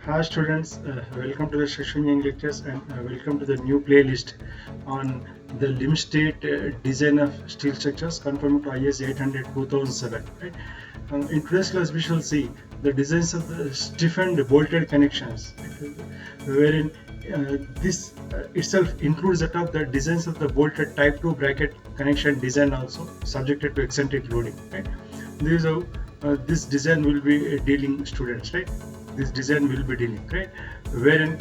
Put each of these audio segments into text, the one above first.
Hi students, welcome to the Structure Lectures and welcome to the new playlist on the limb state design of steel structures conforming to IS 800 2007. Right? In today's class we shall see the designs of the stiffened bolted connections, wherein this itself includes that of the designs of the bolted type 2 bracket connection design also subjected to eccentric loading. Right? This design will be dealing students, right? This design will be dealing, right? Wherein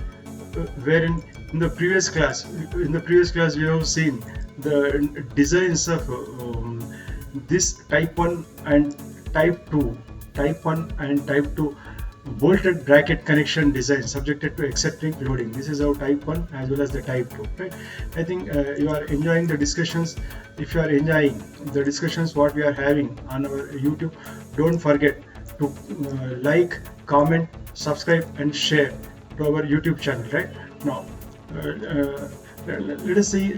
in the previous class we have seen the designs of this type 1 and type 2 bolted bracket connection design subjected to eccentric loading. This is our type 1 as well as the type 2, right? I think you are enjoying the discussions. If you are enjoying the discussions what we are having on our YouTube, don't forget to like, comment, subscribe and share to our YouTube channel. Right now, let us see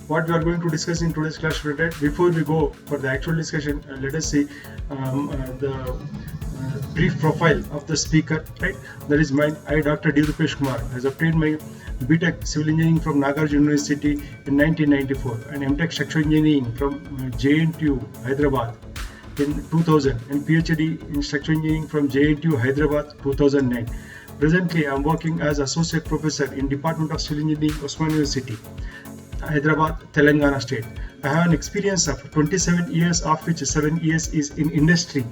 what we are going to discuss in today's class. Right? Before we go for the actual discussion, let us see the brief profile of the speaker. Right, that is mine. I, Dr. D. Rupesh Kumar, has obtained my BTech Civil Engineering from Nagarjuna University in 1994 and MTech Structural Engineering from JNTU Hyderabad in 2000 and PhD in Structural Engineering from JNTU Hyderabad 2009. Presently, I am working as Associate Professor in Department of Civil Engineering, Osman University, Hyderabad, Telangana State. I have an experience of 27 years, of which 7 years is in industry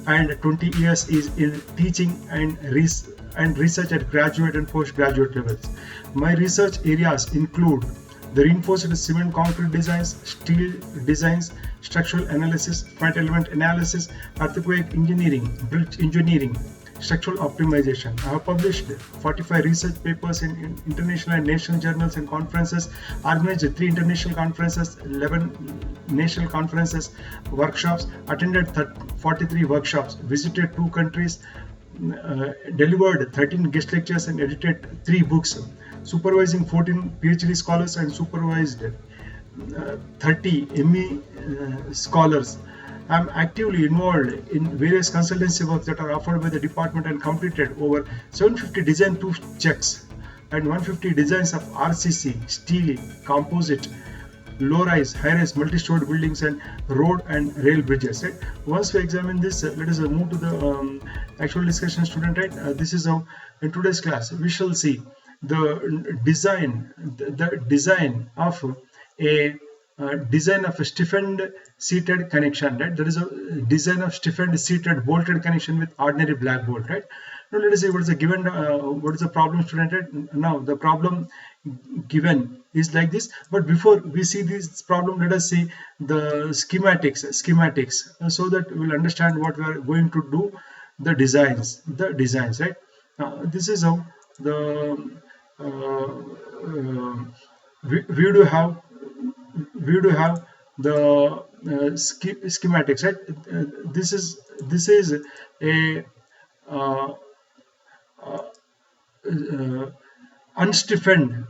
and 20 years is in teaching and research at graduate and postgraduate levels. My research areas include the reinforced cement concrete designs, steel designs, structural analysis, front element analysis, earthquake engineering, bridge engineering, structural optimization. I have published 45 research papers in international and national journals and conferences, organized 3 international conferences, 11 national conferences, workshops, attended 43 workshops, visited 2 countries, delivered 13 guest lectures and edited 3 books, supervising 14 PhD scholars and supervised 30 ME scholars. I am actively involved in various consultancy works that are offered by the department and completed over 750 design proof checks and 150 designs of RCC, steel, composite, low-rise, high-rise, multi-stored buildings and road and rail bridges. Right? Once we examine this, let us move to the actual discussion, student. Right? This is how in today's class we shall see the design of a design of a stiffened seated connection. Right? There is a design of stiffened seated bolted connection with ordinary black bolt. Right? Now let us see what is the given. What is the problem, student? Right? Now the problem given is like this, but before we see this problem, let us see the schematics, so that we will understand what we are going to do, the designs, right? Now this is how the we do have the schematics, right? This is a unstiffened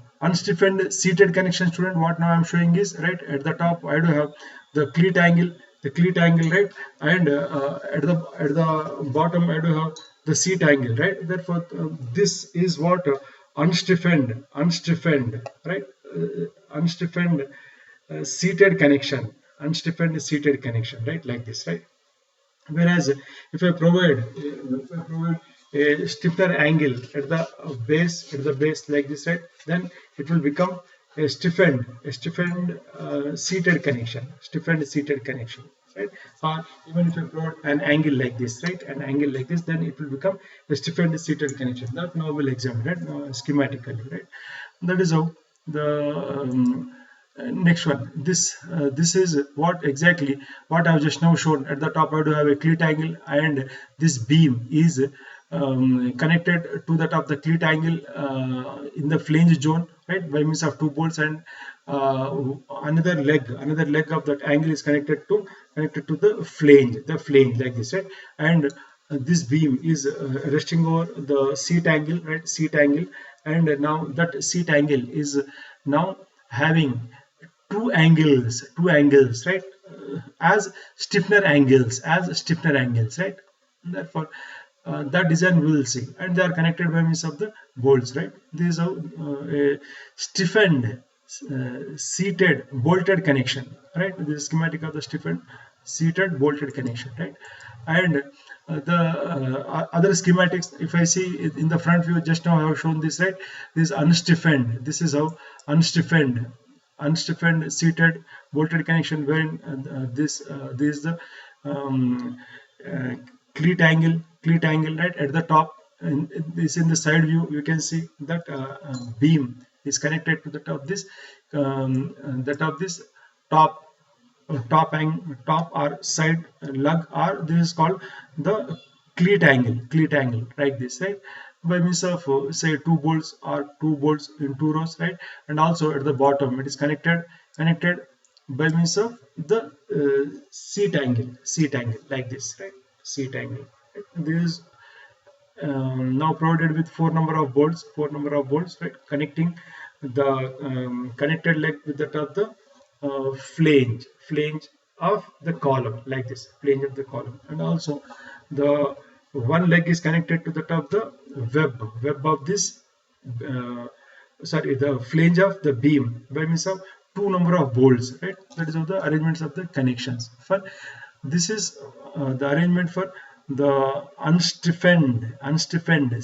seated connection, student. What now I'm showing is, right, at the top I do have the cleat angle, right, and at the bottom I do have the seat angle, right? Therefore this is what unstiffened, right? Unstiffened seated connection, right, like this, right? Whereas if I provide a stiffener angle at the base like this, right, then it will become a stiffened seated connection, right? Or even if I provide an angle like this, right, then it will become a stiffened seated connection. That now we'll examine, right, schematically, right? That is how the next one. This is what exactly what I've just now shown. At the top I do have a cleat angle, and this beam is connected to that of the cleat angle in the flange zone, right, by means of 2 bolts, and another leg of that angle is connected to the flange like this, right? And this beam is resting over the seat angle, right, and now that seat angle is now having two angles, right, as stiffener angles, right? Therefore that design we will see, and they are connected by means of the bolts, right? This is a stiffened seated bolted connection, right? This is schematic of the stiffened seated bolted connection, right? And the other schematics, if I see in the front view, just now I have shown this, right? This is unstiffened. This is how unstiffened seated bolted connection, wherein this is the cleat angle, right, at the top. And this in the side view, you can see that beam is connected to the top this top or side lug, or this is called the cleat angle, like this, right? By means of say two bolts in two rows, right? And also at the bottom it is connected by means of the seat angle, like this, right? Seat angle, right? This is now provided with four number of bolts, right? Connecting the connected leg with that of the flange of the column, like this, flange of the column. And also the one leg is connected to the top the web of this the flange of the beam by means of two number of bolts, right? That is how the arrangements of the connections. For this is the arrangement for the unstiffened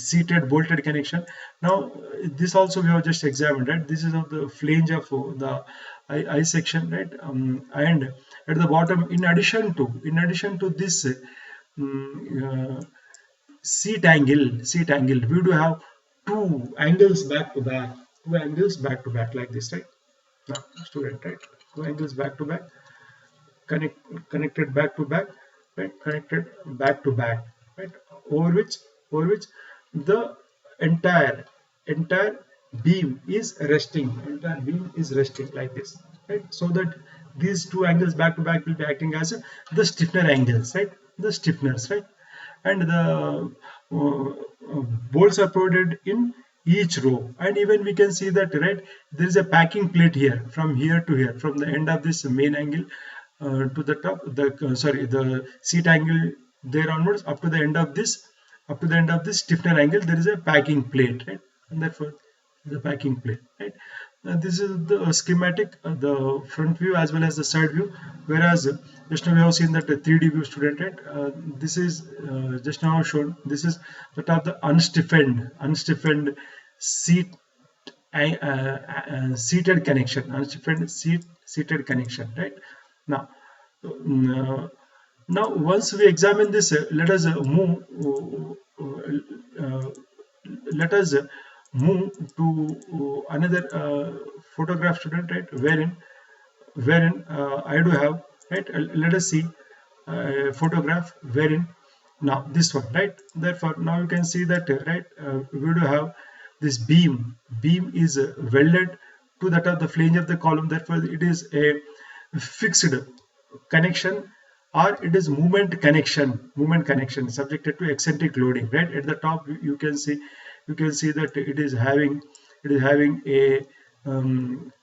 seated bolted connection. Now this also we have just examined, right? This is of the flange of the I section, right? And at the bottom, in addition to this seat angle, we do have two angles back to back, like this, right? Now, student, right? Two angles back to back, connected back to back, right? Connected back to back, right? Over which the entire beam is resting, like this, right? So that these two angles back to back will be acting as the stiffener angles, right? The stiffeners, right? And the bolts are provided in each row, and even we can see that, right, there is a packing plate here, from here to here, from the end of this main angle to the top, the seat angle there onwards, up to the end of this stiffener angle, there is a packing plate, right? And therefore the packing plate, right? This is the schematic, the front view as well as the side view. Whereas just now we have seen that 3D view, student, right? This is just now shown. This is the top, the unstiffened seat seated connection, seated connection, right? Now once we examine this, let us move to another photograph, student, right? Wherein I do have, right? Let us see a photograph wherein now this one, right? Therefore now you can see that, right, we do have this beam is welded to that of the flange of the column. Therefore it is a fixed connection, or it is moment connection subjected to eccentric loading, right? At the top you can see that it is having a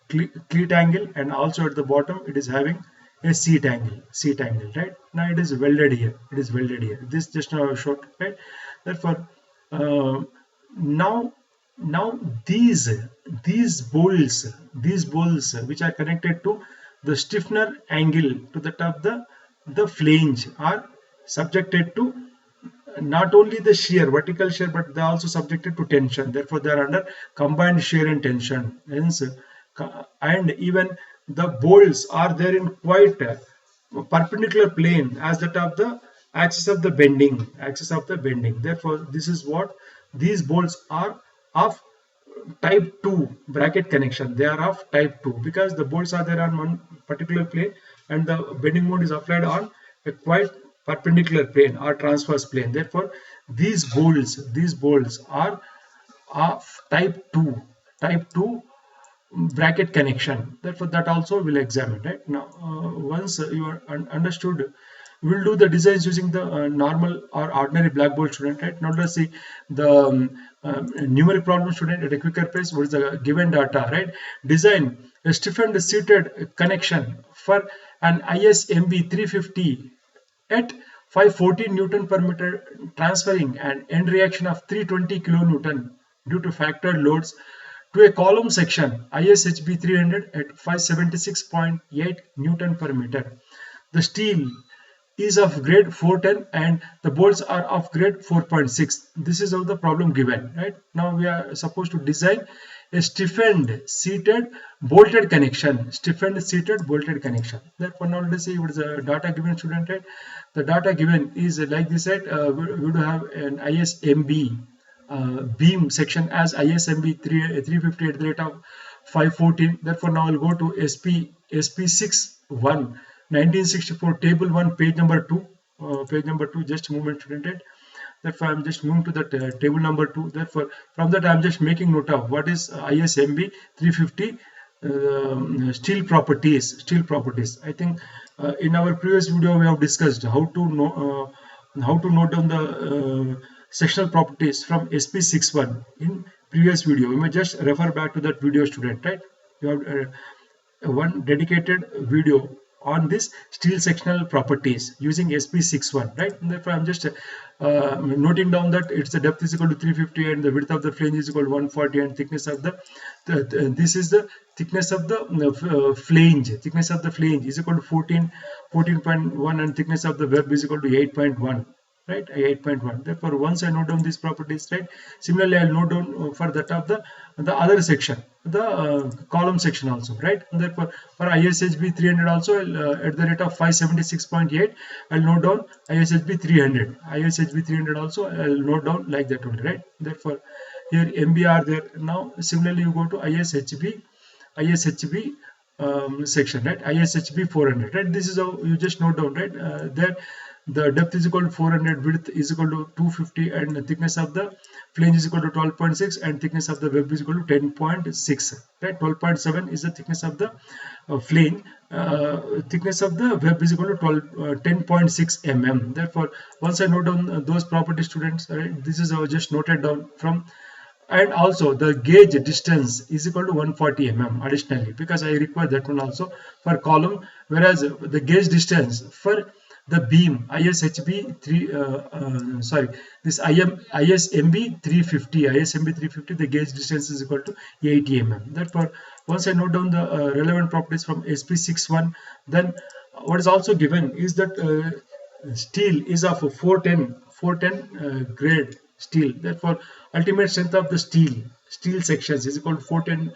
cleat angle, and also at the bottom it is having a seat angle, right? Now it is welded here, this just now showed, right? Therefore now these bolts which are connected to the stiffener angle to the top the flange are subjected to not only the shear, vertical shear, but they are also subjected to tension. Therefore they are under combined shear and tension. Hence, and even the bolts are there in quite a perpendicular plane as that of the axis of the bending. Therefore this is what these bolts are of type 2 bracket connection. They are of type 2 because the bolts are there on one particular plane, and the bending mode is applied on a quite perpendicular plane or transverse plane. Therefore these bolts are of type 2 bracket connection. Therefore that also we'll examine, right? Now once you are understood, we'll do the designs using the normal or ordinary blackboard, student, right? Now let's see the numeric problem, student, at a quicker pace. What is the given data, right? Design a stiffened seated connection for an ISMB 350 at 514 Newton per meter, transferring an end reaction of 320 kilonewton due to factored loads to a column section ISHB 300 at 576.8 Newton per meter. The steel is of grade 410 and the bolts are of grade 4.6. This is how the problem given, right? Now we are supposed to design a stiffened seated bolted connection. Stiffened seated bolted connection. Therefore, now let us see what is the data given, student, right? The data given is like this, right? We do have an ISMB beam section as ISMB 350 at the rate of 514. Therefore, now I'll go to SP61 1964 table 1 page number 2 just movement, student, right? Therefore I'm just moving to that table number 2. Therefore from that I'm just making note of what is ISMB 350 steel properties. I think in our previous video we have discussed how to note down the sectional properties from SP61 in previous video. You may just refer back to that video, student, right? You have one dedicated video on this steel sectional properties using SP61, right? And therefore I'm just noting down that its the depth is equal to 350 and the width of the flange is equal to 140 and thickness of the this is the thickness of the flange. Thickness of the flange is equal to 14.1 and thickness of the web is equal to 8.1. Right, 8.1. Therefore, once I note down these properties, right, similarly I'll note down for that of the other section, the column section also, right. And therefore, for ISHB 300 also, at the rate of 576.8, I'll note down ISHB 300. ISHB 300 also I'll note down like that only, right. Therefore, here MB are there. Now, similarly, you go to ISHB section, right. ISHB 400, right. This is how you just note down, right. There. The depth is equal to 400, width is equal to 250, and the thickness of the flange is equal to 12.6, and thickness of the web is equal to 10.6. Right, 12.7 is the thickness of the flange. Thickness of the web is equal to 10.6 mm. Therefore, once I note down those properties, students, right, this is how I just noted down from. And also the gauge distance is equal to 140 mm additionally, because I require that one also for column, whereas the gauge distance for the beam ISMB 350, the gauge distance is equal to 80 mm. Therefore, once I note down the relevant properties from SP61, then what is also given is that steel is of 410 grade steel. Therefore, ultimate strength of the steel sections is equal to 410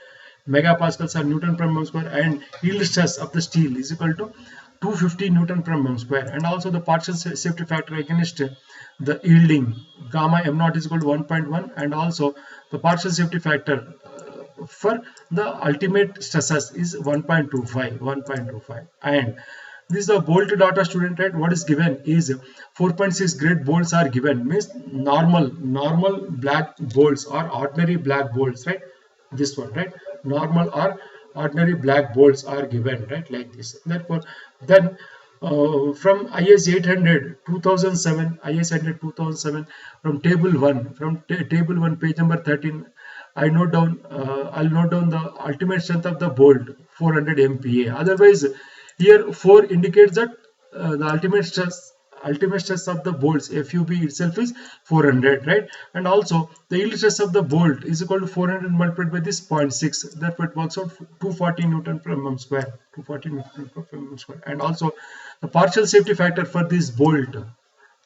megapascals or Newton per mm square, and yield stress of the steel is equal to 250 Newton per mm square. And also the partial safety factor against the yielding gamma m0 is equal to 1.1, and also the partial safety factor for the ultimate stresses is 1.25. And this is the bolt data, student, right? What is given is 4.6 grade bolts are given, means normal black bolts or ordinary black bolts, right? This one, right? Normal or ordinary black bolts are given, right, like this. Therefore, then from IS 800 2007, from table 1 page number 13, I'll note down the ultimate strength of the bolt 400 MPa. Otherwise, here 4 indicates that the ultimate stress of the bolts FUB itself is 400, right? And also the yield stress of the bolt is equal to 400 multiplied by this 0.6. Therefore, it works out 240 Newton per mm square. And also the partial safety factor for this bolt,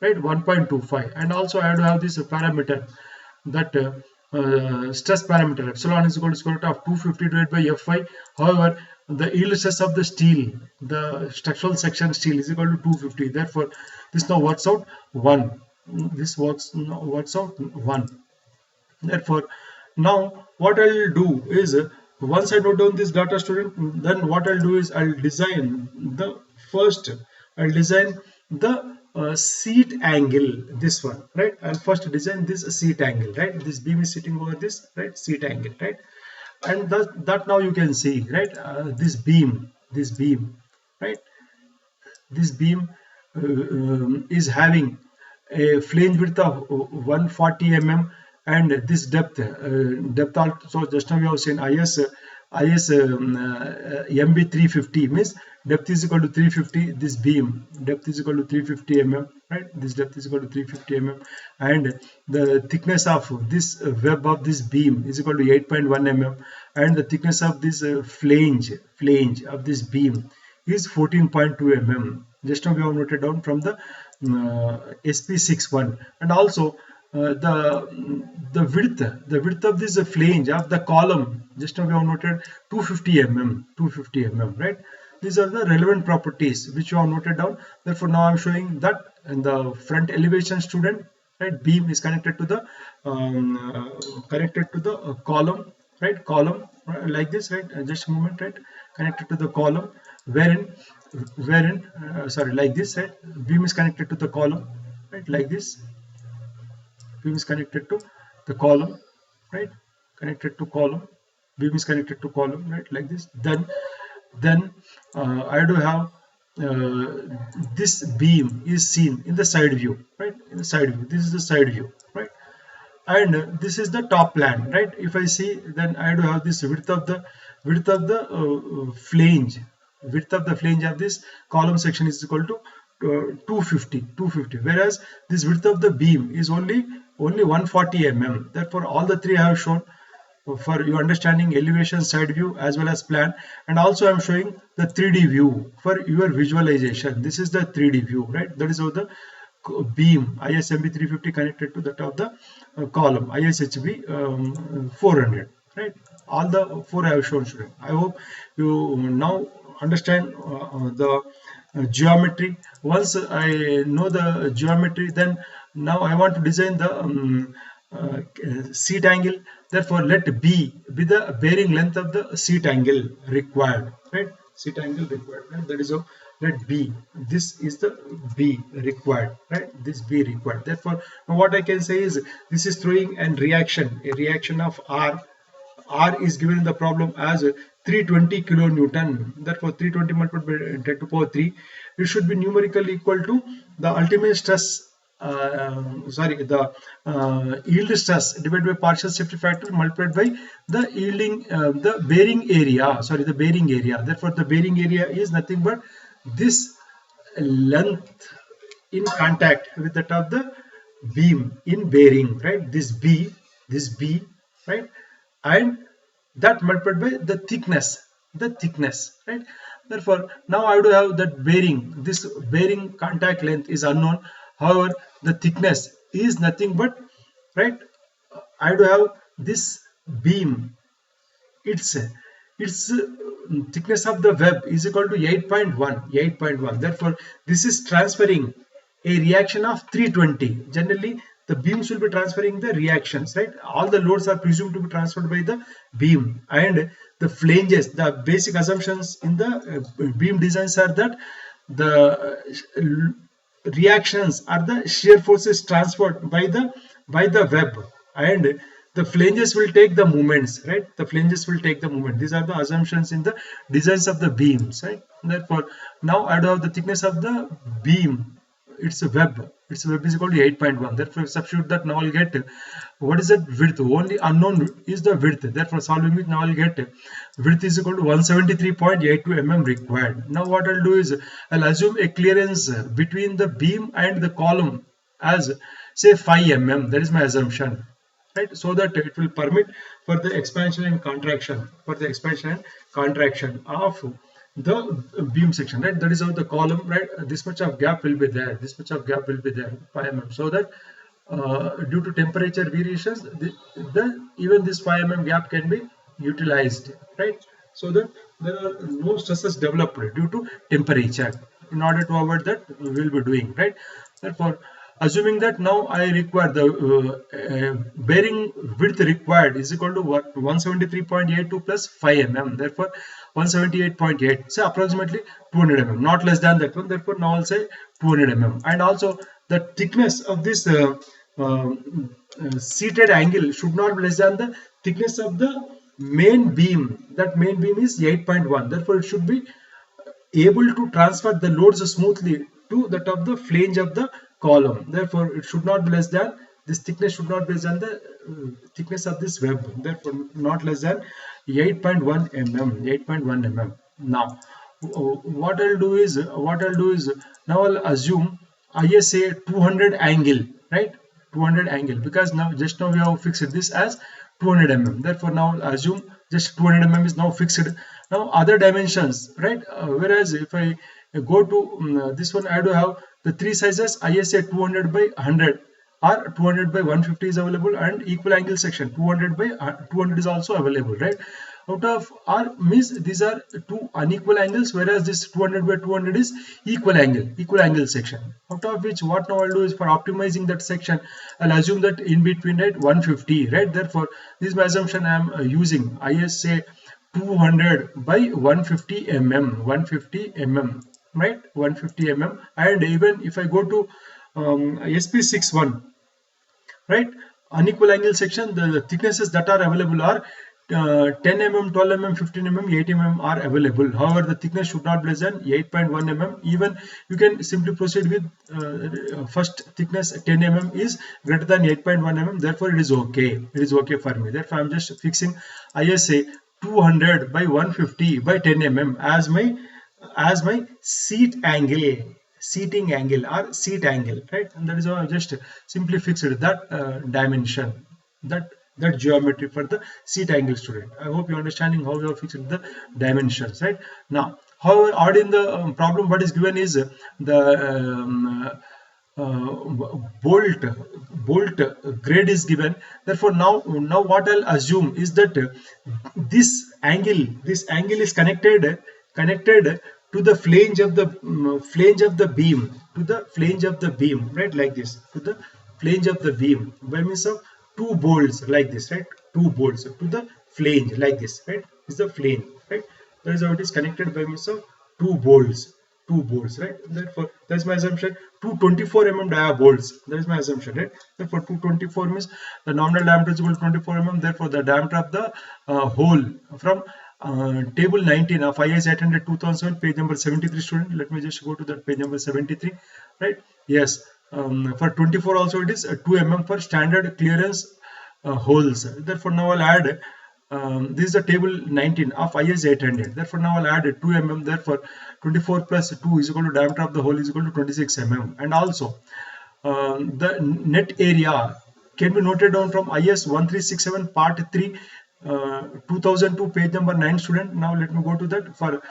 right, 1.25. And also I have to have this parameter, that stress parameter epsilon is equal to square root of 250 divided by Fy. However, the yield stress of the steel, the structural section steel, is equal to 250. Therefore, this now works out 1. Therefore, now what I will do is, once I note down this data, student, then what I'll do is I'll design the seat angle, this one, right? I'll first design this seat angle, right? This beam is sitting over this, right? Seat angle, right? And that now you can see, right? This beam, right? This beam is having a flange width of 140 mm and this depth also, just now we have seen IS IS MB 350 means depth is equal to 350. This beam depth is equal to 350 mm, right? This depth is equal to 350 mm, and the thickness of this web of this beam is equal to 8.1 mm, and the thickness of this flange of this beam is 14.2 mm. Just now we have noted down from the SP61, and also the width of this flange of the column, just now we have noted 250 mm, right? These are the relevant properties which you have noted down. Therefore now I am showing that in the front elevation, student, right, beam is connected to the column, right, column like this, right, just a moment, right, connected to the column, wherein sorry, like this, right, beam is connected to the column, right, like this, beam is connected to the column, right, connected to column, beam is connected to column, right, like this. Then I do have this beam is seen in the side view, right, in the side view. This is the side view, right, and this is the top plan, right. If I see, then I do have this width of the flange, of this column section is equal to 250, whereas this width of the beam is only 140 mm. Therefore all the three I have shown for your understanding: elevation, side view, as well as plan. And also I am showing the 3D view for your visualization. This is the 3D view, right? That is how the beam ISMB 350 connected to that of the column ISHB 400, right? All the four I have shown, student. I hope you now understand the geometry. Once I know the geometry, then now I want to design the seat angle. Therefore let B be the bearing length of the seat angle required, right? Seat angle required, right? That is how let B, this is the B required, right? This B required. Therefore now what I can say is this is throwing a reaction of R. R is given in the problem as 320 kilonewton. Therefore 320 multiplied by 10 to power 3, it should be numerically equal to the ultimate stress, the yield stress divided by partial safety factor multiplied by the yielding the bearing area, the bearing area. Therefore the bearing area is nothing but this length in contact with that of the beam in bearing, right? This B, right, and that multiplied by the thickness, right? Therefore now I do have that bearing, this bearing contact length is unknown. However, the thickness is nothing but, right, I do have this beam, its thickness of the web is equal to 8.1. Therefore this is transferring a reaction of 320. Generally the beams will be transferring the reactions, right? All the loads are presumed to be transferred by the beam, and the flanges, the basic assumptions in the beam designs are that the reactions are the shear forces transferred by the web, and the flanges will take the moments, right? The flanges will take the moment. These are the assumptions in the designs of the beams, right? Therefore now I do have the thickness of the beam, its web is equal to 8.1. Therefore substitute that, now I'll get what is that width. Only unknown is the width. Therefore solving it, now I'll get width is equal to 173.82 mm required. Now what I'll do is I'll assume a clearance between the beam and the column as say 5 mm. That is my assumption, right? So that it will permit for the expansion and contraction, of the beam section, right? That is how the column, right, this much of gap will be there, 5 mm, so that due to temperature variations, even this 5 mm gap can be utilized, right? So that there are no stresses developed due to temperature. In order to avoid that, we will be doing, right? Therefore assuming that now I require the bearing width required is equal to what, 173.82 plus 5 mm. Therefore 178.8, say approximately 200 mm, not less than that one. Therefore now I'll say 200 mm. And also the thickness of this seated angle should not be less than the thickness of the main beam. That main beam is 8.1. Therefore it should be able to transfer the loads smoothly to that of the flange of the column. Therefore it should not be less than this thickness should not be less than the thickness of this web, therefore not less than 8.1 mm. 8.1 mm. Now what I'll do is now I'll assume ISA 200 angle, right? 200 angle, because now just now we have fixed this as 200 mm. Therefore now I'll assume just 200 mm is now fixed. Now other dimensions, right? Whereas if I go to this one, I have to have the three sizes. ISA 200 by 100 or 200 by 150 is available, and equal angle section 200 by 200 is also available, right? Out of R means these are two unequal angles, whereas this 200 by 200 is equal angle section. Out of which, what now I'll do is, for optimizing that section, I'll assume that in between, right, 150, right? Therefore this is my assumption. I am using ISA 200 by 150 mm, 150 mm, right? 150 mm. And even if I go to SP61, right, unequal angle section, the thicknesses that are available are 10 mm, 12 mm, 15 mm, 8 mm are available. However, the thickness should not be less than 8.1 mm. Even you can simply proceed with first thickness 10 mm is greater than 8.1 mm. Therefore, it is okay. It is okay for me. Therefore, I am just fixing ISA 200 by 150 by 10 mm as my seat angle, seating angle or seat angle, right? And that is how I just simply fixed that dimension, that geometry for the seat angle, student. I hope you're understanding how we have fixed the dimensions, right? Now, however, odd in the problem, what is given is the bolt grade is given. Therefore now what I'll assume is that this angle is connected to the flange of the beam, right, like this, to the flange of the beam by means of two bolts like this, right? Two bolts to the flange like this, right? Is the flange, right? That is how it is connected by means of two bolts, right? Therefore that's my assumption. 224 mm dia bolts, that is my assumption, right? Therefore 224 means the nominal diameter is equal to 24 mm. Therefore the diameter of the hole from table 19 of IS 800 2007, page number 73, student. Let me just go to that page number 73, right? Yes, for 24 also it is 2 mm for standard clearance holes. Therefore now I'll add this is the table 19 of IS 800. Therefore now I'll add 2 mm. Therefore 24 plus 2 is equal to diameter of the hole is equal to 26 mm. And also the net area can be noted down from IS 1367 part 3 2002, page number 9, student. Now let me go to that for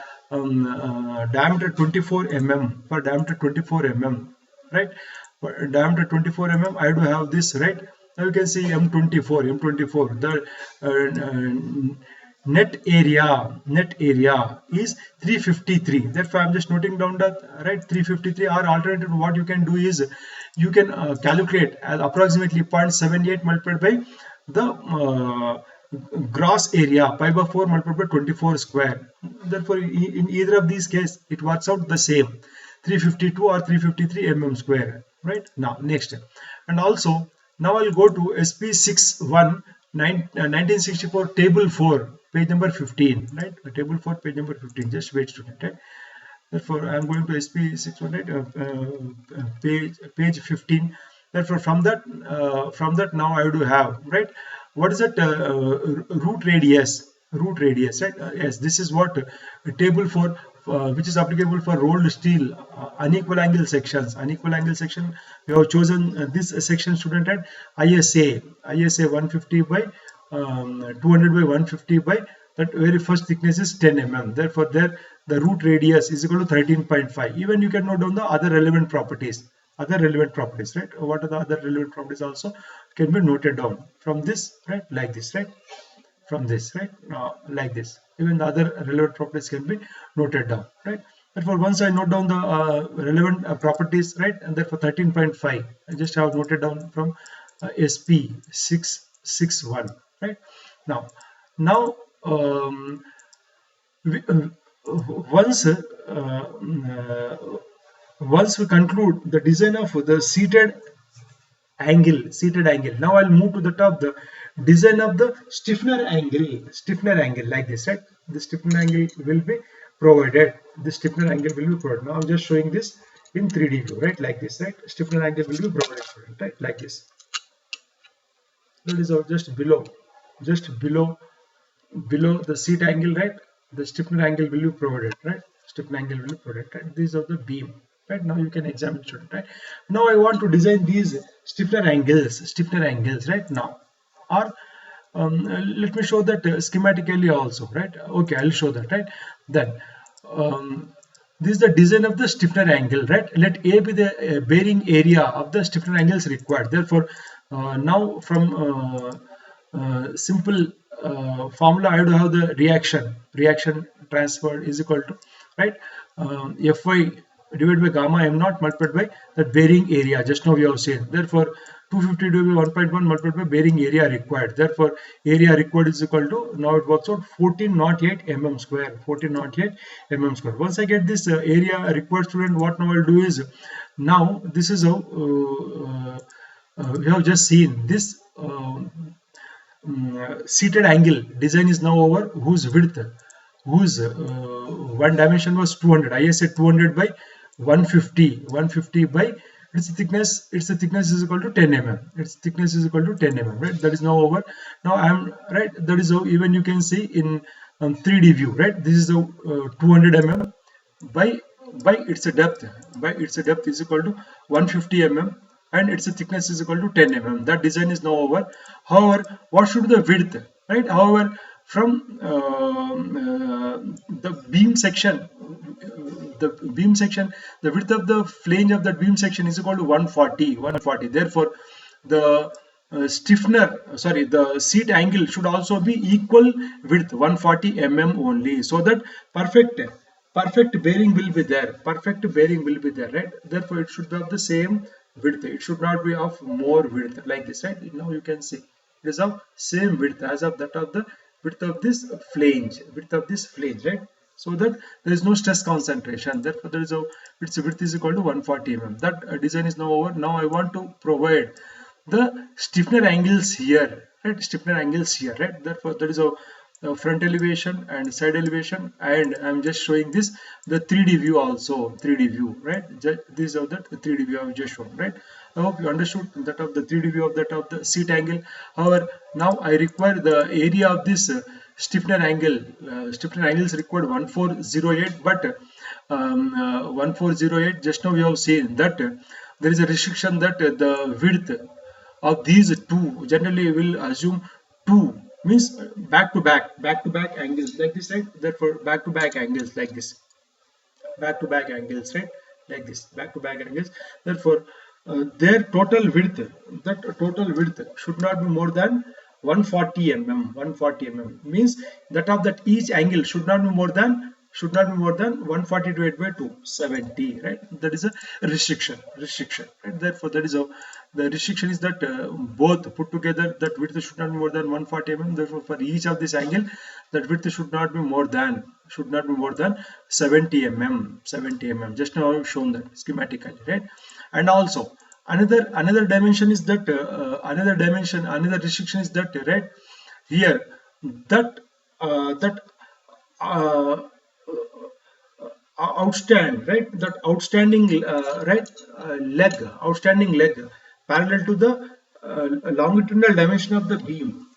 diameter 24 mm, for diameter 24 mm, right? For diameter 24 mm I do have this, right? Now you can see M24 the net area is 353. Therefore I'm just noting down that, right, 353. Or alternative, what you can do is you can calculate as approximately 0.78 multiplied by the gross area pi by 4 multiplied by 24 square. Therefore in either of these cases it works out the same, 352 or 353 mm square, right? Now next, and also now I'll go to SP61 1964 table 4 page number 15, right? Table 4 page number 15. Just wait, student, right? Therefore I am going to SP61 page 15. Therefore from that now I do have, right, what is that root radius, right? Yes, this is what table 4 which is applicable for rolled steel unequal angle sections. Unequal angle section, we have chosen this section, student, at ISA 150 by 200 by 150 by that very first thickness is 10 mm. Therefore there the root radius is equal to 13.5. Even you can note down the other relevant properties, right? What are the other relevant properties also can be noted down from this, right? Like this, right? From this, right? Like this. Even the other relevant properties can be noted down, right? Therefore once I note down the relevant properties, right, and therefore 13.5 I just have noted down from SP661, right? Now once we conclude the design of the seated angle, now I'll move to the top, the design of the stiffener angle, like this, right? The stiffener angle will be provided. Now I'm just showing this in 3D view, right? Like this, right? Stiffener angle will be provided, right? Like this. That is just below the seat angle, right? The stiffener angle will be provided, right? Stiffener angle will be provided, right? These are the beam, right? Now you can examine student, right? Now I want to design these stiffener angles, right? Now, or let me show that schematically also, right? Okay, I'll show that, right? Then this is the design of the stiffener angle, right? Let A be the bearing area of the stiffener angles required. Therefore, now from simple formula, I have to have the reaction transferred is equal to, right, Fy divided by gamma m naught multiplied by the bearing area. Just now we have seen. Therefore, 250 divided by 1.1 multiplied by bearing area required. Therefore, area required is equal to, now it works out 1408 mm square. 1408 mm square. Once I get this area required, student, what now I'll do is, now this is how we have just seen this seated angle design is now over, whose width, whose one dimension was 200. I said 200 by 150 by its thickness is equal to 10 mm. Its thickness is equal to 10 mm, right? That is now over. Now I am right. That is how even you can see in 3D view, right? This is the 200 mm by its depth is equal to 150 mm, and its thickness is equal to 10 mm. That design is now over. However, what should be the width, right? However, from the beam section, the width of the flange of that beam section is equal to 140. Therefore, the the seat angle should also be equal width 140 mm only, so that perfect bearing will be there. Right? Therefore, it should be of the same width. It should not be of more width like this, right? Now you can see it is of same width as of that of the width of this flange, right? So that there is no stress concentration. Therefore, there is its width is equal to 140 mm. That design is now over. Now I want to provide the stiffener angles here, right? Therefore, there is a front elevation and side elevation, and I'm just showing this the 3D view also. 3D view, right? These are the 3D view I've just shown, right? I hope you understood that of the 3D view of that of the seat angle. However, now I require the area of this stiffener angle. Stiffener angle is required 1408, but 1408, just now we have seen that there is a restriction that the width of these two, generally will assume 2, means back to back angles like this, right? Therefore, back to back angles like this, right? Like this, back to back angles. Therefore, their total width should not be more than 140 mm. Means that of that each angle should not be more than 140 divided by 270, right? That is a restriction, right? Therefore, that is how the restriction is that both put together, that width should not be more than 140 mm. Therefore, for each of this angle, that width should not be more than 70 mm. Just now I have shown that schematically, right? And also another dimension is that another restriction is that, right, here that outstanding leg parallel to the longitudinal dimension of the beam.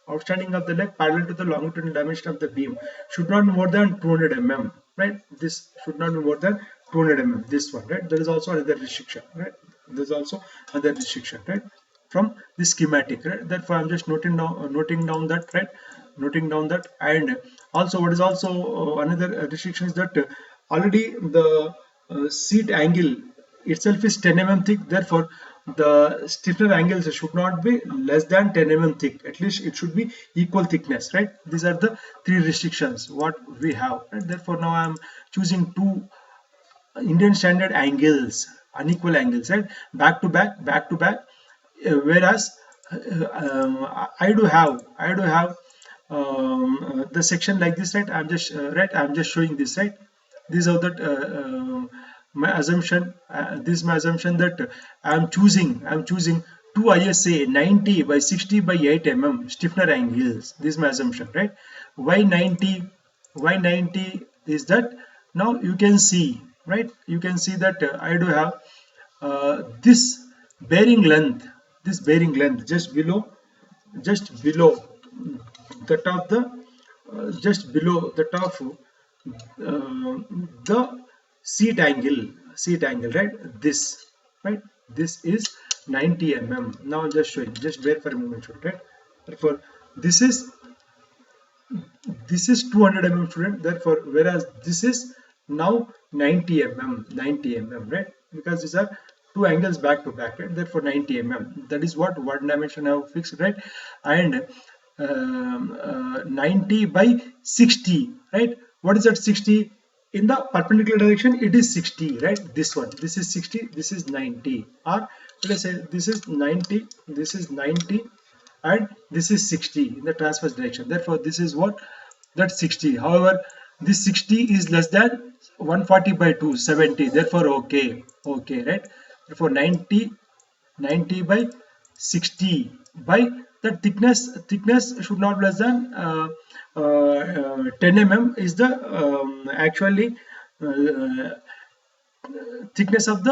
Outstanding of the leg parallel to the longitudinal dimension of the beam should not be more than 200 mm, right? This should not be more than 200 mm. This one, right? There is also another restriction, right? Right? From the schematic, right? Therefore, I'm just noting down that, right? And also, what is also another restriction is that already the seat angle itself is 10 mm thick. Therefore, the stiffener angles should not be less than 10 mm thick. At least it should be equal thickness, right? These are the 3 restrictions what we have, right? Therefore, now I am choosing 2 Indian standard angles, unequal angles, right? Back to back. Whereas I do have the section like this, right? I'm just showing this, right? These are that my assumption. This is my assumption that I'm choosing 2 ISA 90 by 60 by 8 mm stiffener angles. This is my assumption, right? Why 90 is that now you can see, right? You can see that I do have this bearing length just below just below the top the just below the top the seat angle, right? This, right? This is 90 mm. Now just showing, just bear for a moment, right? Therefore this is 200 mm, student. Therefore whereas this is now 90 mm, 90 mm, right? Because these are two angles back to back, right? Therefore 90 mm, that is what one dimension I have fixed, right? And 90 by 60, right? What is that 60? In the perpendicular direction it is 60, right? This one, this is 60, this is 90, or let us say this is 90, this is 90, and this is 60 in the transverse direction. Therefore this is what, that 60. However, this 60 is less than 140 by 2, 70. Therefore okay, okay, right? Therefore 90 by 60 by the thickness should not be less than 10 mm is the actually thickness of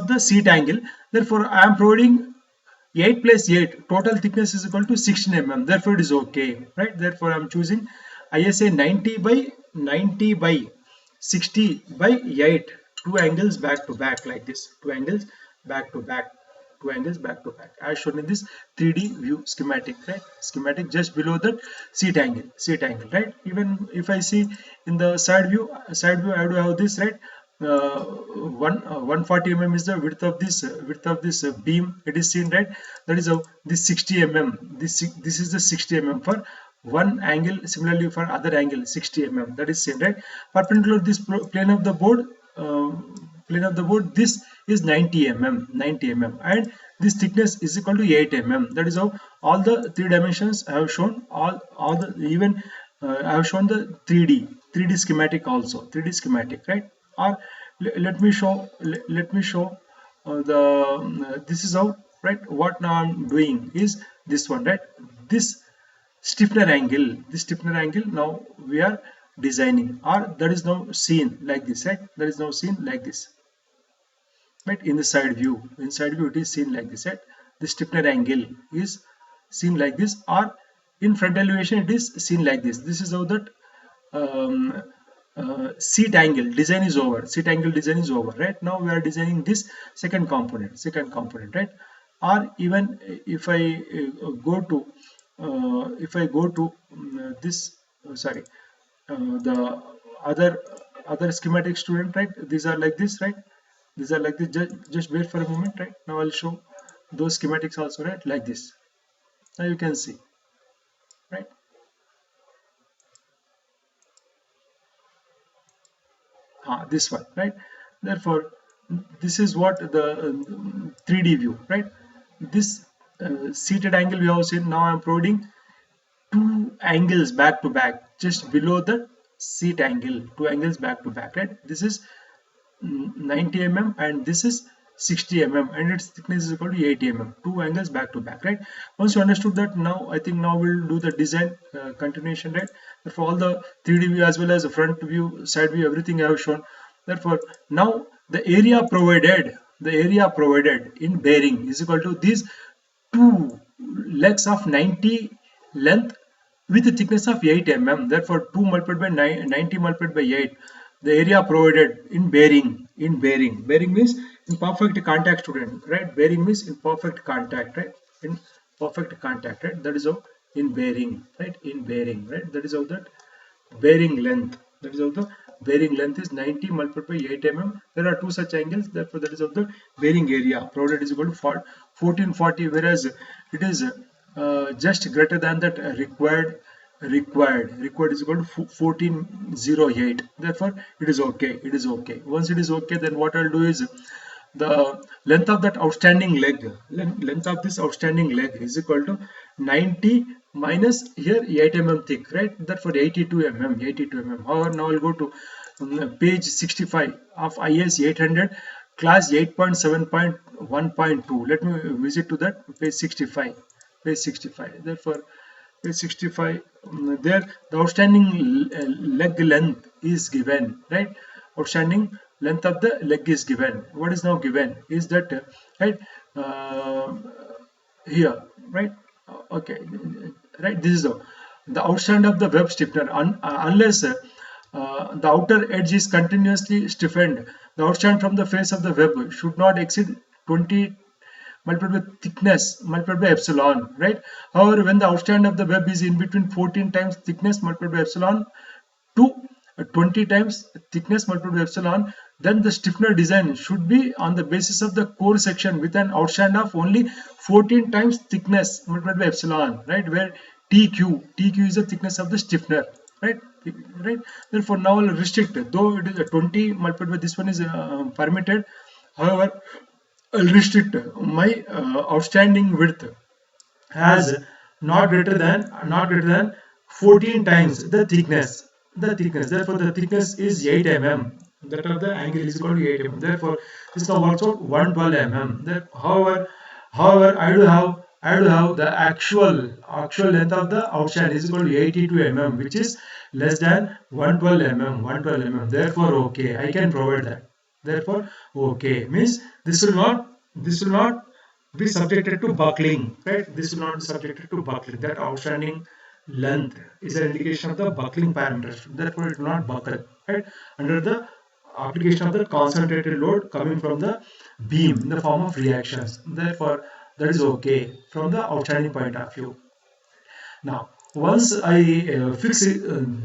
the seat angle. Therefore I am providing 8 plus 8, total thickness is equal to 16 mm. Therefore it is okay, right? Therefore I am choosing ISA 90 by 60 by 8, two angles back to back, like this, two angles back to back, two angles back to back, as shown in this 3D view schematic, right? Schematic just below that seat angle, right? Even if I see in the side view I have to have this, right? 140 mm is the width of this beam. It is seen, right? That is how this 60 mm, this is the 60 mm for one angle. Similarly for other angle 60 mm, that is seen, right? Perpendicular this plane of the board, this is 90 mm, and this thickness is equal to 8 mm. That is how all the three dimensions I have shown, all the, even I have shown the 3D schematic also, 3D schematic, right? Or let me show this is how, right? What now I'm doing is this one, right? This stiffener angle, now we are designing, or that is now seen like this, right? That is now seen like this, right? In the side view, it is seen like this, right? The stiffener angle is seen like this, or in front elevation it is seen like this. This is how that seat angle design is over. Right? Now we are designing this second component, right? Or even if I go to this, the other schematic, student, right? These are like this, right? These are like this. Just wait for a moment, right? Now I'll show those schematics also, right? Like this. Now you can see, right? This one, right? Therefore this is what the 3D view, right? This seated angle we have seen. Now I am providing two angles back to back just below the seat angle, two angles back to back, right? This is 90 mm and this is 60 mm, and its thickness is equal to 80 mm, two angles back to back, right? Once you understood that, now I think now we'll do the design continuation, right? For all the 3D view as well as the front view, side view, everything I have shown. Therefore now the area provided in bearing is equal to these two legs of 90 length with a thickness of 8 mm. Therefore 2 multiplied by 90 multiplied by 8, the area provided in bearing. Bearing means in perfect contact, student, right? Bearing means in perfect contact, right? In perfect contact, right? That is how in bearing, right? In bearing, right? That is how that bearing length. That is how the bearing length is 90 multiplied by 8 mm. There are two such angles. Therefore that is how the bearing area provided is equal to 1440, whereas it is just greater than that required is equal to 1408. Therefore it is okay. Once it is okay, then what I'll do is the length of that outstanding leg, is equal to 90 minus here 8 mm thick, right? Therefore 82 mm. However, now I'll go to page 65 of IS 800 class 8.7.1.2. let me visit to that page 65. Therefore page 65, there the outstanding leg length is given, right? Outstanding length of the leg is given. What is now given is that, right, here, right, Okay, right. This is the outstand of the web stiffener. Unless the outer edge is continuously stiffened, the outstand from the face of the web should not exceed 20 multiplied by thickness multiplied by epsilon, right? However, when the outstand of the web is in between 14 times thickness multiplied by epsilon to 20 times thickness multiplied by epsilon, then the stiffener design should be on the basis of the core section with an outstand of only 14 times thickness multiplied by epsilon, right? Where TQ is the thickness of the stiffener, right? Right. Therefore, now I'll restrict it. Though it is a 20 multiplied by this one is permitted. However, I'll restrict my outstanding width as not greater than 14 times the thickness. Therefore, the thickness is 8 mm. That of the angle is equal to 8 mm. Therefore, this now works out 112 mm. However, I do have the actual length of the outstand is equal to 82 mm, which is less than 112 mm. Therefore, okay, I can provide that. Therefore, okay means this will not be subjected to buckling, right? This will not be subjected to buckling. That outstanding length is an indication of the buckling parameters. Therefore, it will not buckle, right? Under the application of the concentrated load coming from the beam in the form of reactions. Therefore, that is okay from the outstanding point of view. Now, once I fix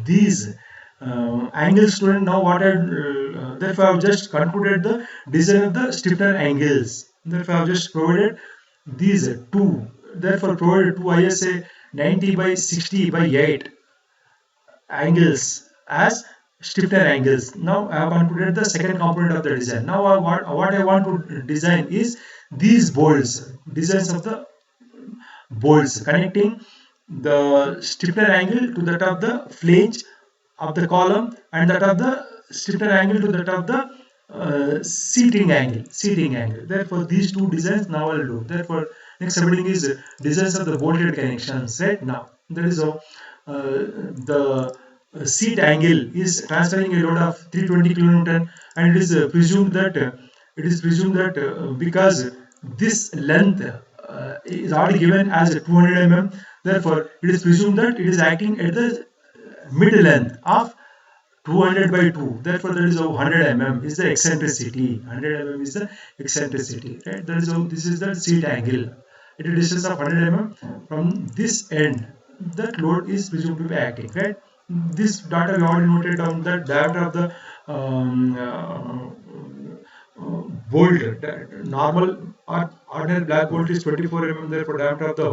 these angles, student, now what therefore I have just concluded the design of the stiffener angles. Therefore, I have just provided these two. Therefore, provided two ISA 90 by 60 by 8 angles as stiffener angles. Now, I have concluded the second component of the design. Now, what I want to design is these bolts, designs of the bolts connecting the stiffener angle to that of the flange of the column and that of the stiffener angle to that of the seating angle. Therefore, these two designs now I'll do. Therefore, next subheading is designs of the bolted connections. Right now, that is how the seat angle is transferring a load of 320 kilonewton, and it is presumed that because this length is already given as 200 mm, therefore it is presumed that it is acting at the mid length of 200 by 2. Therefore, that is how 100 mm is the eccentricity. 100 mm is the eccentricity, right? That is how this is the seat angle at a distance of 100 mm from this end. That load is presumed to be acting, right? This data we already noted down. The diameter of the bolt, normal or ordinary black bolt is 24 mm. Therefore, diameter of the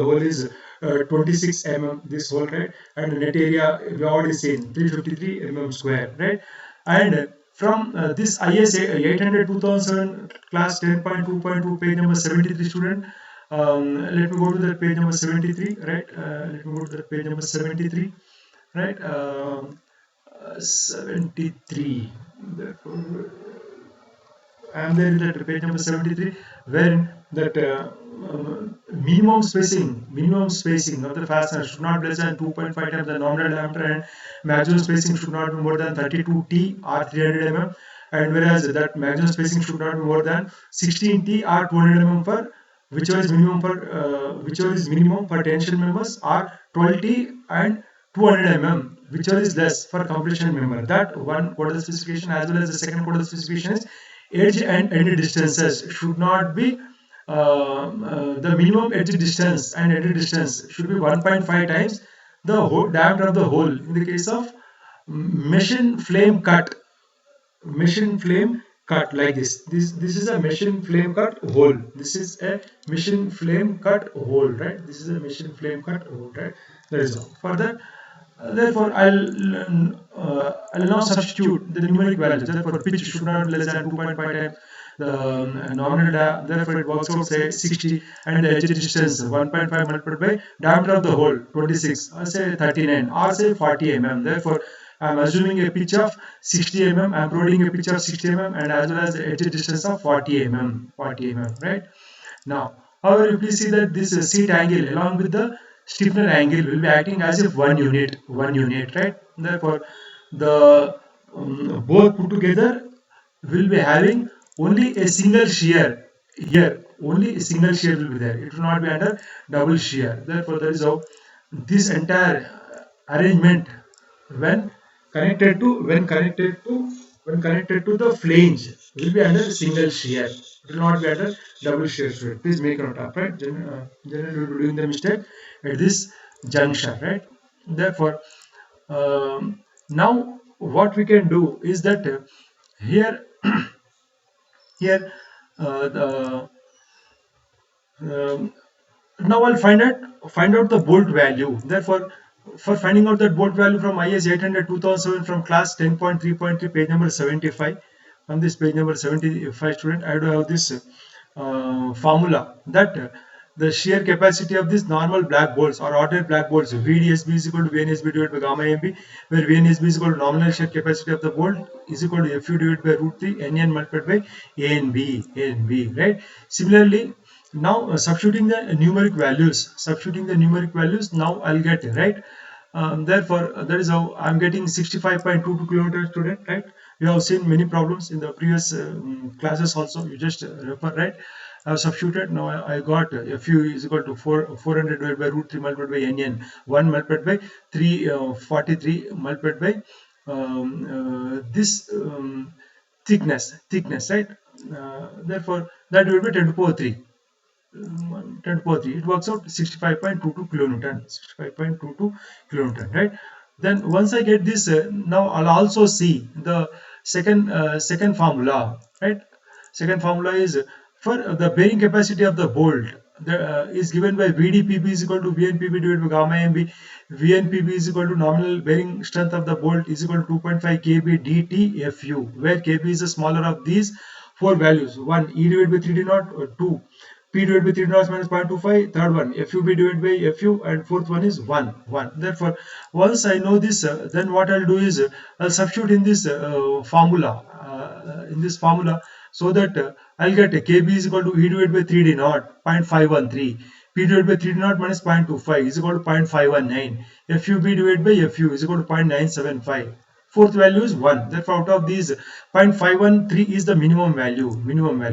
hole is 26 mm. This hole, right? And the net area we already seen 353 mm square, right? And from this ISA 800 2007 class 10.2.2 page number 73, student. Let me go to the page number 73, right? Let me go to the page number 73, right? 73. Therefore, I am there in that page number 73, wherein that minimum spacing of the fastener should not be less than 2.5 times the nominal diameter, and maximum spacing should not be more than 32 T or 300 mm, and whereas that maximum spacing should not be more than 16 T or 200 mm for whichever is minimum for tension members, or 12 T and 200 mm, whichever is less for compression member. That one code of the specification, as well as the second code of the specification, is edge and end distances should not be the minimum edge distance and end distance should be 1.5 times the whole diameter of the hole in the case of machine flame cut like this. This is a machine flame cut hole. This is a machine flame cut hole, right? This is a machine flame cut hole, right? That is all. For that, therefore, I'll now substitute the numeric values. Therefore, pitch should not be less than 2.5 times the nominal. Therefore, it works out say 60, and the edge distance 1.5 multiplied by diameter of the hole 26, or say 39, or say 40 mm. Therefore, I am assuming a pitch of 60 mm. I am providing a pitch of 60 mm and as well as the edge distance of 40 mm, right? Now, however, you please see that this seat angle along with the stiffener angle will be acting as if one unit, right? Therefore, the both put together will be having only a single shear here only single shear will be there. It will not be under double shear. Therefore, that is how this entire arrangement when connected to the flange will be under single shear. It will not be under double shear. Student, please make note of, right? Generally, we will be doing the mistake at this junction, right? Therefore, now what we can do is that here here the now I'll find out the bolt value. Therefore, for finding out that bolt value from IS 800 2007 from class 10.3.3 page number 75, on this page number 75, student, I do have this formula that the shear capacity of these normal black bolts or ordinary black bolts, VDSB is equal to VNSB divided by gamma MB, where VNSB is equal to nominal shear capacity of the bolt is equal to FU divided by root 3 NN multiplied by A and B, right? Similarly, now substituting the numeric values, now I'll get, right? Therefore, that is how I'm getting 65.22 kilometers, student, right? We have seen many problems in the previous classes also. You just refer, right? I've substituted. Now I got FU is equal to 400 divided by root 3 multiplied by NN, 1 multiplied by 343 multiplied by this thickness, right? Therefore, that will be 10 to the power 3. 10 to the power 3. It works out 65.22 kilonewton. 65.22 kilonewton, right? Then once I get this, now I'll also see the second formula, right? Second formula is for the bearing capacity of the bolt. Is given by VDPB is equal to VNPB divided by gamma MB. VNPB is equal to nominal bearing strength of the bolt is equal to 2.5 kb dt FU, where kb is the smaller of these four values. 1 E divided by 3d naught, or 2 P divided by 3d naught minus 0.25, third one FUB divided by FU, and fourth one is 1. Therefore, once I know this, then what I'll do is I'll substitute in this formula, so that I'll get kb is equal to E divided by 3d naught 0.513, P divided by 3d naught minus 0.25 is equal to 0.519, FUB divided by FU is equal to 0.975. Fourth value is 1. Therefore, out of these, 0.513 is the minimum value.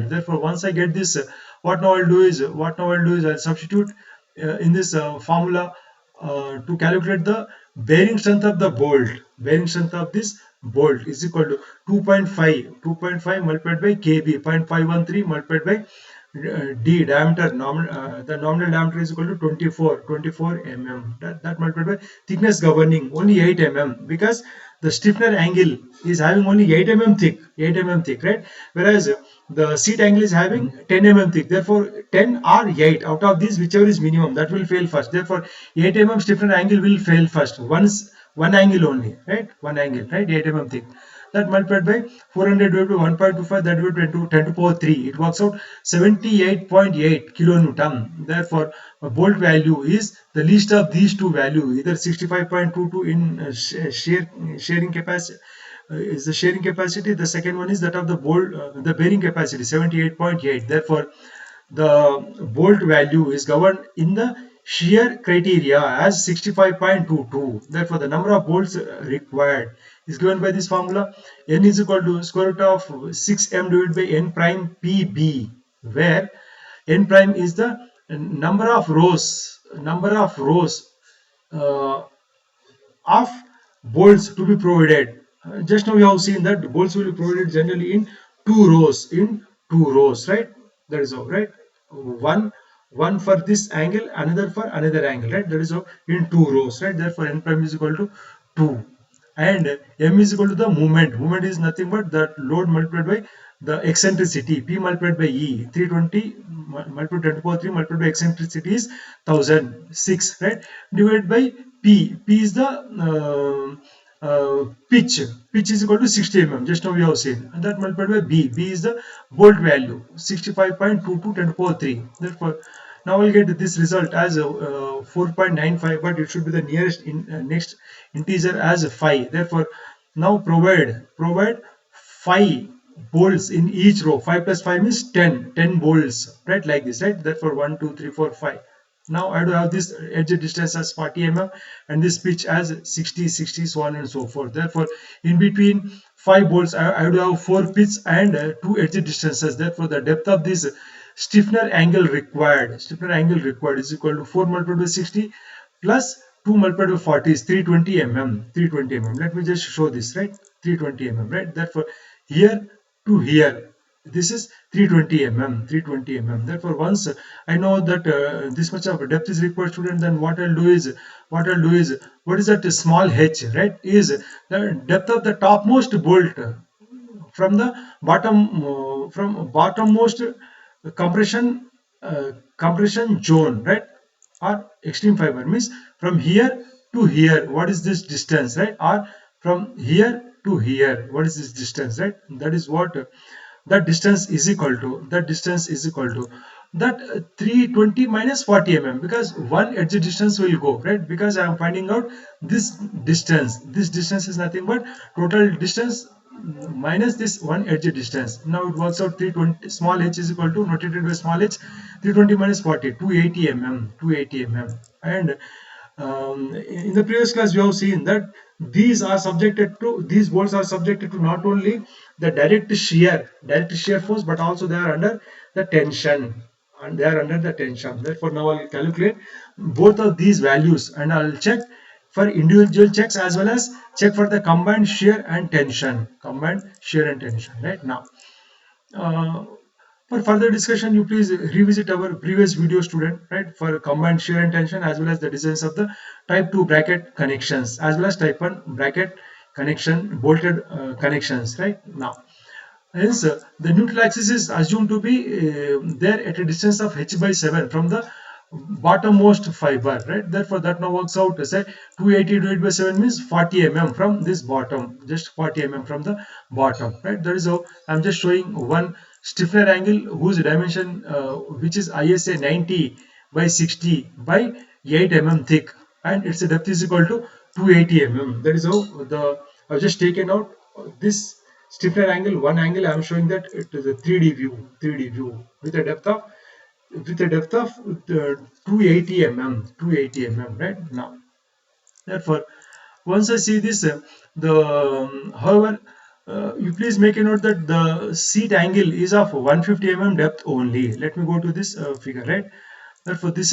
Therefore, once I get this, what now I'll do is I'll substitute in this formula to calculate the bearing strength of the bolt. Bearing strength of this bolt is equal to 2.5 multiplied by kb, 0.513 multiplied by d diameter. The nominal diameter is equal to 24 mm. That multiplied by thickness governing only 8 mm, because the stiffener angle is having only 8 mm thick, right? Whereas the seat angle is having 10 mm thick. Therefore, 10 or 8 out of these, whichever is minimum, that will fail first. Therefore, 8 mm stiffener angle will fail first. One angle only, right? 8 mm thick. That multiplied by 400 divided by 1.25, that will be 10 to the power 3. It works out 78.8 kilonewton. Therefore, a bolt value is the least of these two values, either 65.22 in shearing capacity. Is the shearing capacity. The second one is that of the bolt, the bearing capacity, 78.8. Therefore, the bolt value is governed in the shear criteria as 65.22. Therefore, the number of bolts required is given by this formula. N is equal to square root of 6m divided by n prime pb, where n prime is the number of rows of bolts to be provided. Just now we have seen that bolts will be provided generally in two rows, right? That is how, right? One for this angle, another for another angle, right? That is how, in two rows, right? Therefore, n prime is equal to 2, and m is equal to the moment. Moment is nothing but the load multiplied by the eccentricity, P multiplied by E. 320 multiplied by 10 to the power 3 multiplied by eccentricity is 1006, right? Divided by P. P is the pitch is equal to 60 mm. Just now we have seen, and that multiplied by B. B is the bolt value, 65.22 10 to the power 3. Therefore, now we'll get this result as 4.95, but it should be the nearest next integer as 5. Therefore, now provide 5 bolts in each row. 5 plus 5 is 10 bolts, right? Like this, right? Therefore, 1 2 3 4 5. Now I do have this edge distance as 40 mm and this pitch as 60, so on and so forth. Therefore, in between 5 bolts, I do have 4 pitch and 2 edge distances. Therefore, the depth of this stiffener angle required is equal to 4 multiplied by 60 plus 2 multiplied by 40 is 320 mm. 320 mm. Let me just show this, right? 320 mm, right? Therefore, here to here, this is 320 mm. 320 mm. Therefore, once I know that this much of depth is required, student, then what I'll do is, what is that small h, right? Is the depth of the topmost bolt from the from bottommost compression compression zone, right? Or extreme fiber means from here to here, what is this distance, right? Or from here to here, what is this distance, right? That is what that distance is equal to, that 320 minus 40 mm, because one edge distance will go, right? Because I am finding out this distance. This distance is nothing but total distance minus this one edge distance. Now it works out 320, small h is equal to, notated by small h, 320 minus 40, 280 mm. 280 mm. And in the previous class we have seen that these bolts are subjected to not only the direct shear force, but also they are under the tension, and they are under the tension. Therefore, now I'll calculate both of these values, and I'll check for individual checks as well as check for the combined shear and tension. Right now, uh, for further discussion, you please revisit our previous video, student, right? For combined shear and tension, as well as the designs of the type 2 bracket connections, as well as type 1 bracket connection bolted connections, right? Now, hence, the neutral axis is assumed to be there at a distance of h by 7 from the bottommost fiber, right? Therefore, that now works out to say 280 divided by 7 means 40 mm from this bottom, just 40 mm from the bottom, right? That is how I'm just showing one stiffener angle whose dimension, which is ISA 90 by 60 by 8 mm thick, and its depth is equal to 280 mm. That is how I've just taken out this stiffener angle, one angle. I'm showing that it is a 3D view with a depth of 280 mm, right? Now, therefore, once I see this, however, you please make a note that the seat angle is of 150 mm depth only. Let me go to this figure, right? Therefore, this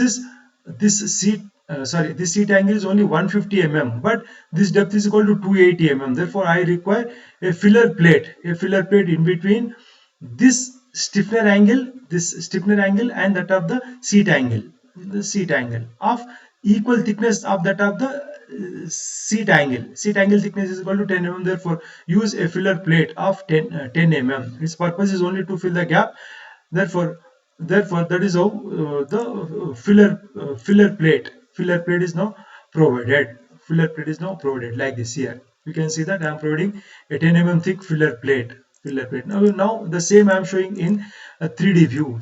seat this seat angle is only 150 mm, but this depth is equal to 280 mm. Therefore, I require a filler plate in between this stiffener angle and that of the seat angle of equal thickness of that of the seat angle thickness is equal to 10 mm. Therefore, use a filler plate of 10 mm. Its purpose is only to fill the gap. Therefore, that is how the filler plate is now provided. Like this. Here we can see that I am providing a 10 mm thick filler plate. Now the same I am showing in a 3D view,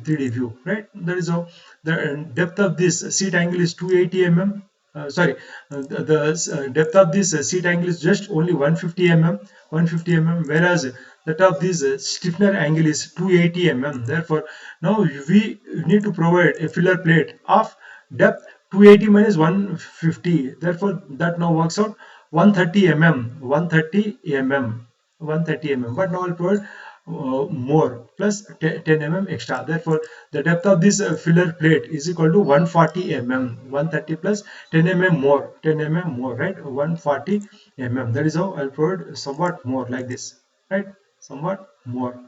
right? That is how the depth of this seat angle is 280 mm. The depth of this seat angle is just only 150 mm, whereas that of this stiffener angle is 280 mm. Therefore, now we need to provide a filler plate of depth 280 minus 150. Therefore, that now works out 130 mm. 130 mm. But now I'll provide more plus 10 mm extra. Therefore, the depth of this filler plate is equal to 140 mm. 130 plus 10 mm more. 10 mm more, right? 140 mm. That is how I'll provide somewhat more like this, right? Somewhat more,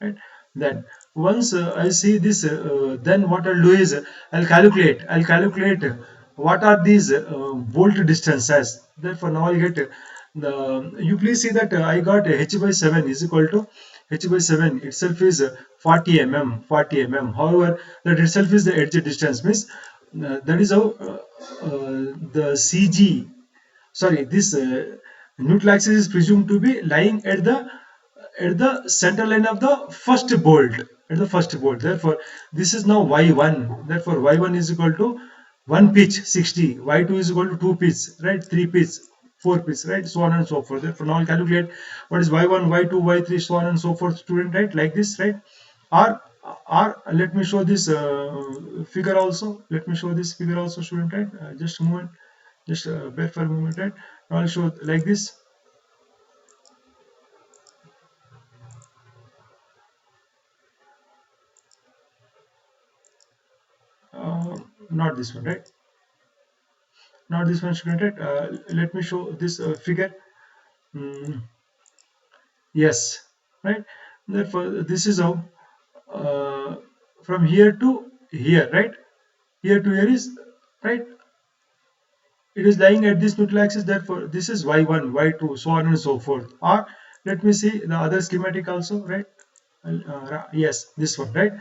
right? Then once I see this, then what I'll do is I'll calculate what are these bolt distances. Therefore, now I'll get you please see that I got h by 7 is equal to h by 7 itself is 40 mm. However, that itself is the edge distance, means that is how the CG, this neutral axis is presumed to be lying at the center line of the first bolt. Therefore, this is now y1. Therefore, y1 is equal to 1 pitch 60, y2 is equal to 2 pitch, right? 3 pitch, 4 pitch, right? So on and so forth. Therefore, now I'll calculate what is y1, y2, y3, so on and so forth, student, right? Like this, right? Or let me show this figure also. Student, right? Just a moment. Just bear for a moment, right? Now I'll show like this. not this one, right? Not this one, student, right? Let me show this figure. Mm, yes, right? Therefore, this is how from here to here, right? Here to here is right. It is lying at this neutral axis. Therefore, this is y1, y2, so on and so forth. Or let me see the other schematic also, right? Yes, this one, right?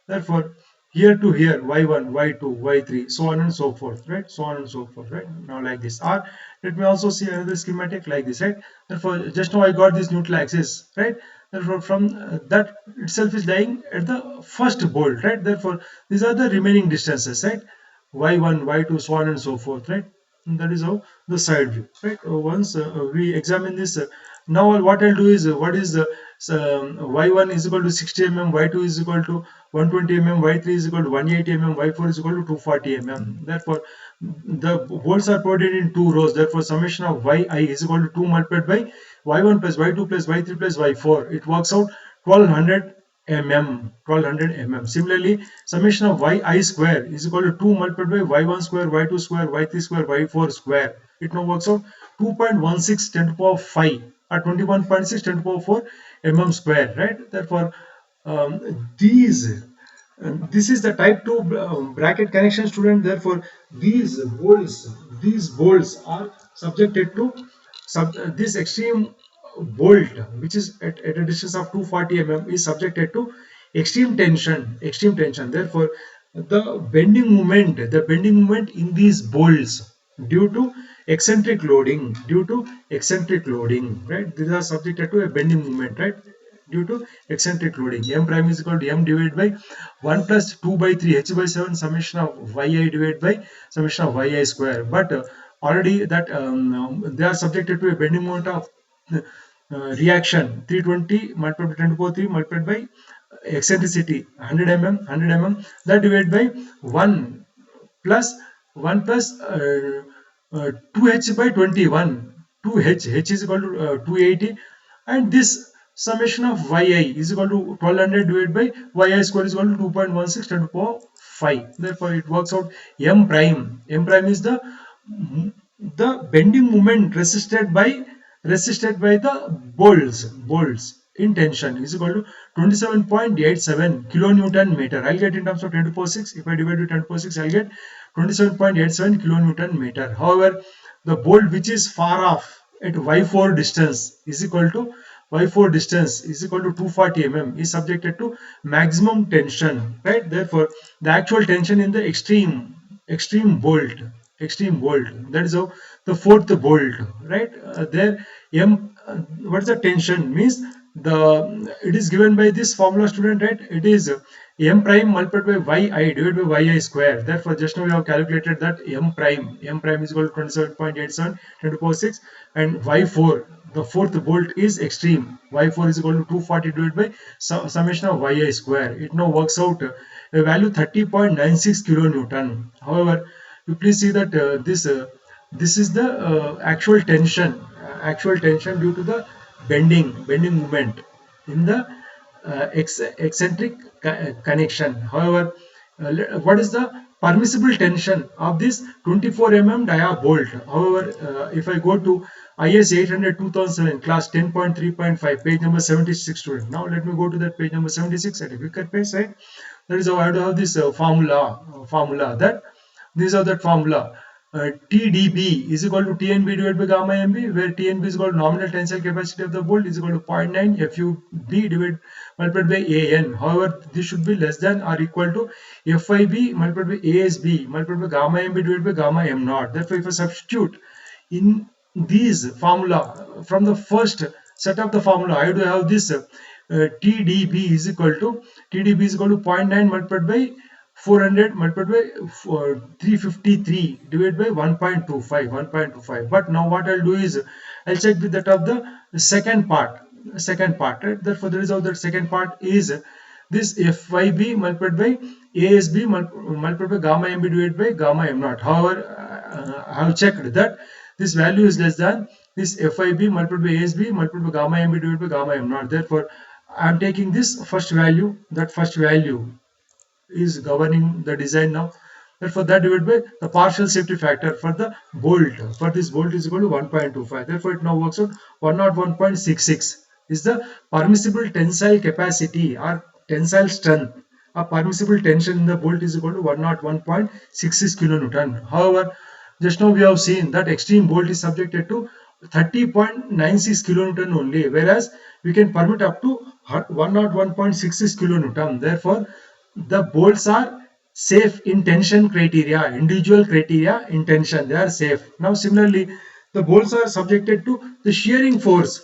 Therefore, here to here, y1, y2, y3, so on and so forth, right? So on and so forth, right? Now like this. Or let me also see another schematic like this, right? Therefore, just now I got this neutral axis, right? Therefore, from that itself is lying at the first bolt, right? Therefore, these are the remaining distances, right? Y1, y2, so on and so forth, right? And that is how the side view, right? Once we examine this, now what I'll do is what is the y1 is equal to 60 mm, y2 is equal to 120 mm, y3 is equal to 180 mm, y4 is equal to 240 mm. Therefore, the bolts are provided in two rows. Therefore, summation of yi is equal to 2 multiplied by y1 plus y2 plus y3 plus y4. It works out 1200 mm. 1200 mm. Similarly, summation of yi square is equal to 2 multiplied by y1 square, y2 square, y3 square, y4 square. It now works out 2.16 10 to the power 5 or 21.6 10 to the power 4 mm square, right? Therefore, this is the type 2 bracket connection, student. Therefore, these bolts are subjected to this extreme bolt, which is at a distance of 240 mm, is subjected to extreme tension. Therefore, the bending moment in these bolts due to eccentric loading, right? These are subjected to a bending moment, right? Due to eccentric loading. M prime is equal to m divided by 1 plus 2 by 3 h by 7 summation of yi divided by summation of yi square. But already that they are subjected to a bending moment of reaction 320 multiplied by 10 to the power 3 multiplied by eccentricity 100 mm that divided by 1 plus 1 plus 2h by 21, 2h, h is equal to 280, and this summation of yi is equal to 1200 divided by yi square is equal to 2.16 10 to the power 5. Therefore, it works out m prime is the bending moment resisted by the bolts in tension is equal to 27.87 kilonewton meter. I'll get in terms of 10 to the power 6. If I divide with 10 to the power 6, I'll get 27.87 kilonewton meter. However, the bolt which is far off at y4 distance is equal to 240 mm is subjected to maximum tension, right? Therefore, the actual tension in the extreme bolt, that is how the fourth bolt, right? There m what is the tension means, it is given by this formula, student, right? It is m prime multiplied by yi divided by yi square. Therefore, just now we have calculated that m prime is equal to 27.87 10 to the power 6, and y4, the fourth bolt, is extreme. Y4 is equal to 240 divided by summation of yi square. It now works out a value 30.96 kilonewton. However, you please see that this is the actual tension due to the bending moment in the eccentric connection. However, what is the permissible tension of this 24 mm dia bolt? However, if I go to IS 800 2007 class 10.3.5 page number 76, student. Now let me go to that page number 76 at a quicker pace, right? That is how I have to have this formula that these are that formula. TDB is equal to TNB divided by gamma MB, where TNB is equal to nominal tensile capacity of the bolt is equal to 0.9 FUB multiplied by AN. However, this should be less than or equal to FIB multiplied by ASB multiplied by gamma MB divided by gamma M naught. Therefore, if I substitute in these formula from the first set of the formula, I do have this TDB is equal to 0.9 multiplied by 400 multiplied by 353 divided by 1.25. But now what I'll do is I'll check with that of the second part, right? Therefore, there is how the second part is this FYB multiplied by ASB multiplied by gamma MB divided by gamma M naught. However, I have checked that this value is less than this FIB multiplied by ASB multiplied by gamma MB divided by gamma M naught. Therefore, I am taking this first value. That first value is governing the design now. Therefore, that divided by the partial safety factor for the bolt. For this bolt is equal to 1.25. Therefore, it now works out 101.66 is the permissible tensile capacity or tensile strength. A permissible tension in the bolt is equal to 101.66 kilonewton. However, just now we have seen that extreme bolt is subjected to 30.96 kilonewton only, whereas we can permit up to 101.66 kilonewton. Therefore, the bolts are safe in tension criteria, individual criteria in tension, they are safe. Now similarly, the bolts are subjected to the shearing force.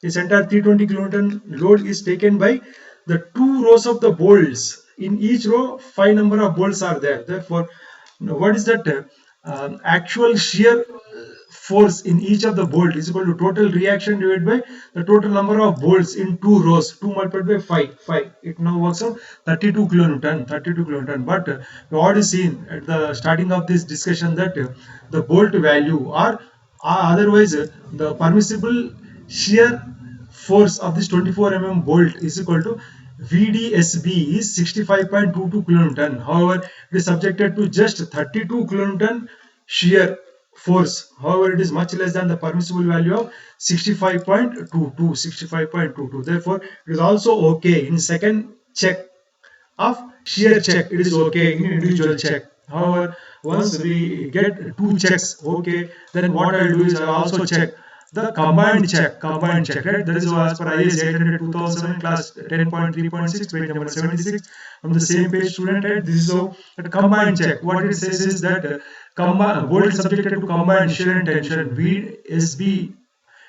This entire 320 kilonewton load is taken by the 2 rows of the bolts. In each row 5 number of bolts are there. Therefore, what is that actual shear force in each of the bolt is equal to total reaction divided by the total number of bolts in 2 rows. 2 multiplied by 5. It now works out 32 kilonewton. But what is seen at the starting of this discussion that the bolt value or otherwise the permissible shear force of this 24 mm bolt is equal to VDSB is 65.22 kilonewton. However, it is subjected to just 32 kilonewton shear force. However, it is much less than the permissible value of 65.22. Therefore, it is also okay in second check of shear check. It is okay in individual check. However, once we get 2 checks, okay, then what I will do is I will also check the combined check, right? That is as per IS 800 2007 class 10.3.6 page number 76 from the same page, student, right? This is so a combined check. What it says is that bolt is subjected to combined shear and tension VSB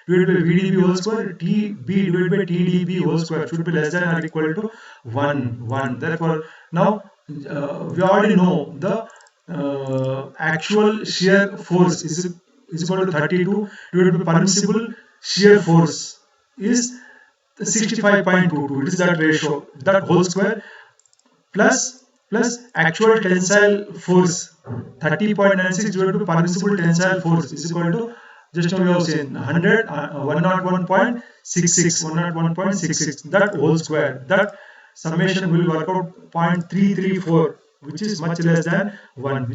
divided by VDB whole square, TB divided by TDB whole square should be less than or equal to 1. Therefore, now we already know the actual shear force is equal to 32 divided by permissible shear force is 65.22. It is that ratio, that whole square plus actual tensile force 30.96 divided by permissible tensile force is equal to, just now we have seen 101.66. That whole square, that summation will work out 0.334, which is much less than 1,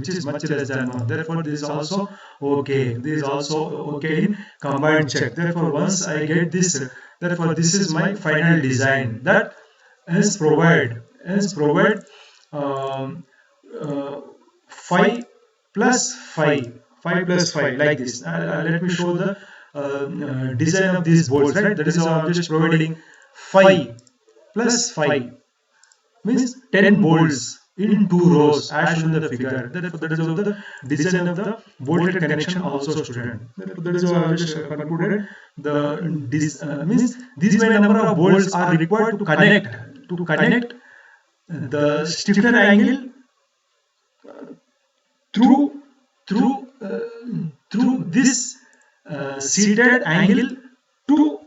Therefore, this is also okay. In combined check. Therefore, once I get this, therefore this is my final design that is provide 5 plus 5 like this. Let me show the design of these bolts, right? That is how I'm just providing 5 plus 5 means 10 bolts in 2 rows as shown in the figure. Therefore, that is how the design of the bolted connection also, student. Therefore, that is how I just concluded the means these many number of bolts are required to connect the stiffener angle through this seated angle to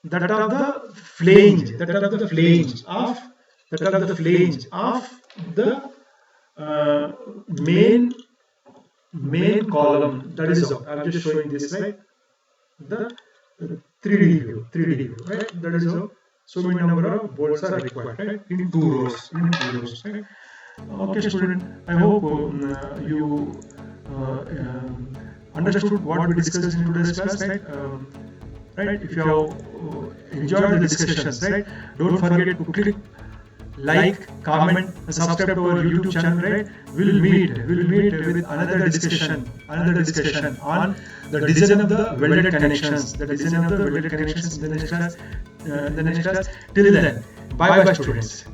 that of the flange of the main column. That is how I'm just showing this, right? The 3D view, right? That is how so many number of bolts are required, right? In 2 rows, right? Okay, student, I hope you understood what we discussed in today's class, right? Right? If you have enjoyed the discussions, right, don't forget to click like, comment, and subscribe to our YouTube channel, right? We'll meet with another discussion on the design of the welded connections. In the next class. Till then, bye bye, students.